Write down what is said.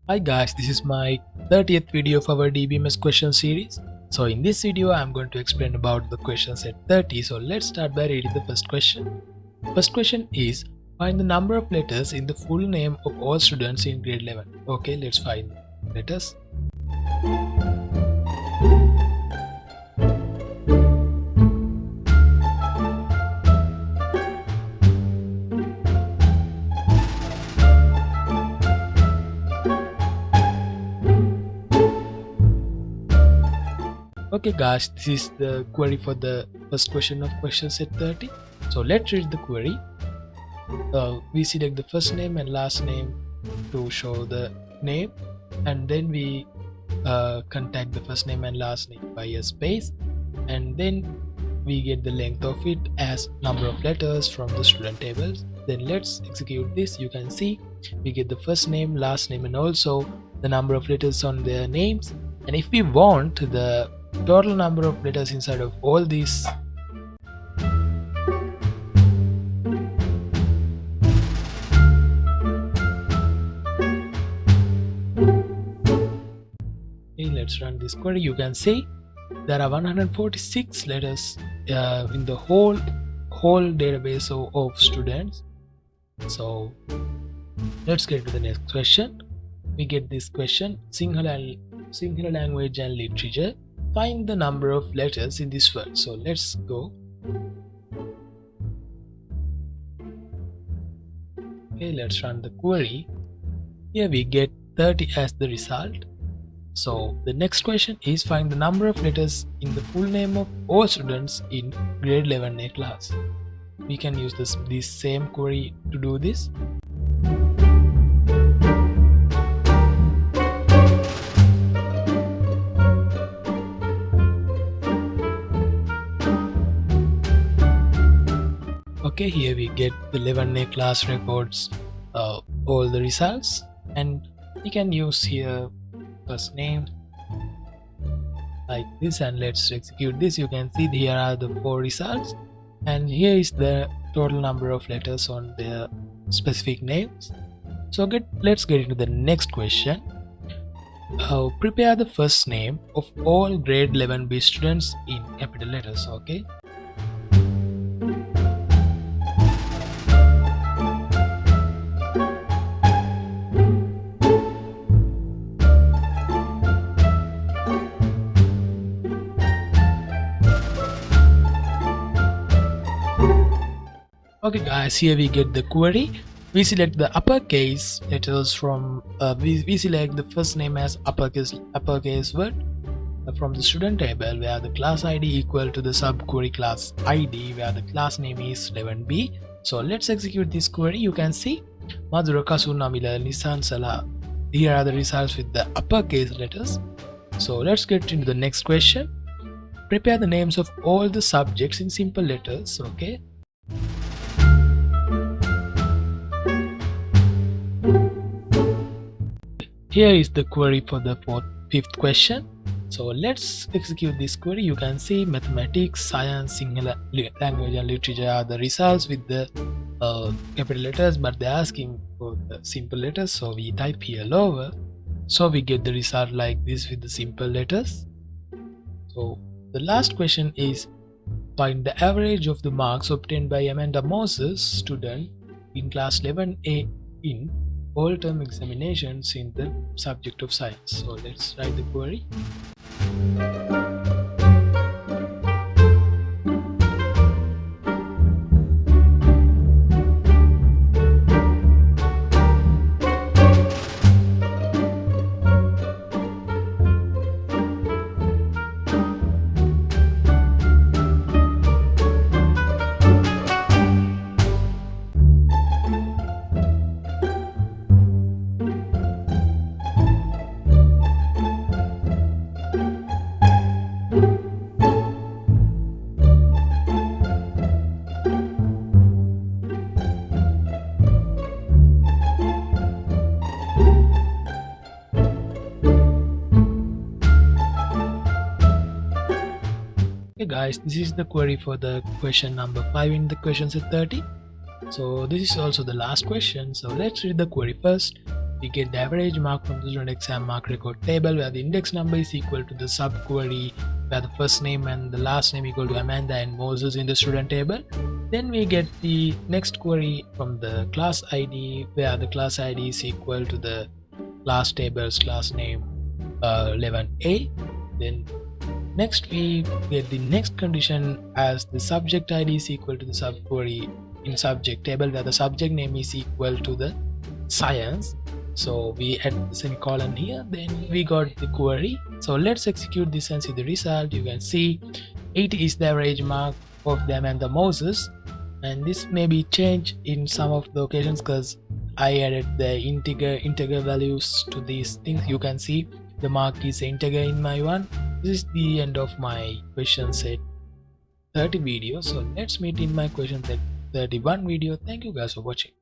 Hi guys, this is my 30th video of our DBMS question series. So in this video I am going to explain about the question set 30. So let's start by reading the first question. First question is, find the number of letters in the full name of all students in grade 11. Okay, let's find letters. Okay guys, this is the query for the first question of question set 30. So let's read the query. We select the first name and last name to show the name, and then we contact the first name and last name by a space, and then we get the length of it as number of letters from the student tables. Then let's execute this. You can see we get the first name, last name, and also the number of letters on their names. And if we want the total number of letters inside of all these, let's run this query. You can see there are 146 letters in the whole database of students. So let's get to the next question. We get this question: Sinhala language and literature. Find the number of letters in this word. So let's go. Okay, let's run the query. Here we get 30 as the result. So the next question is, find the number of letters in the full name of all students in grade 11A class. We can use this same query to do this. Okay, here we get the 11A class records all the results, and we can use here first name like this, and let's execute this. You can see here are the 4 results, and here is the total number of letters on their specific names. So let's get into the next question. Prepare the first name of all grade 11B students in capital letters. Okay, okay guys, here we get the query. We select the uppercase letters from we select the first name as uppercase word from the student table, where the class ID equal to the subquery class ID, where the class name is 11B. So let's execute this query. You can see Madhura Kasu Namila Nisan Sala. Here are the results with the uppercase letters. So let's get into the next question. Prepare the names of all the subjects in simple letters. Okay, here is the query for the fifth question. So let's execute this query. You can see mathematics, science, Sinhala language and literature are the results with the capital letters, but they're asking for the simple letters, so we type here lower. So we get the result like this with the simple letters. So the last question is, find the average of the marks obtained by Amanda Moses, student in class 11A in all term examinations in the subject of science. So let's write the query. Okay guys, this is the query for the question number 5 in the question set 30. So this is also the last question. So let's read the query first. we get the average mark from the student exam mark record table, where the index number is equal to the subquery where the first name and the last name equal to Amanda and Moses in the student table. Then we get the next query from the class ID, where the class ID is equal to the class table's class name 11A. Then next we get the next condition as the subject ID is equal to the subquery in subject table, where the subject name is equal to the science. So we add the semicolon here, then we got the query. So let's execute this and see the result. You can see 80 is the average mark of them and the Moses, and this may be changed in some of the occasions because I added the integer values to these things. You can see the mark is integer in my one. This is the end of my question set 30 video. So let's meet in my question set 31 video. Thank you guys for watching.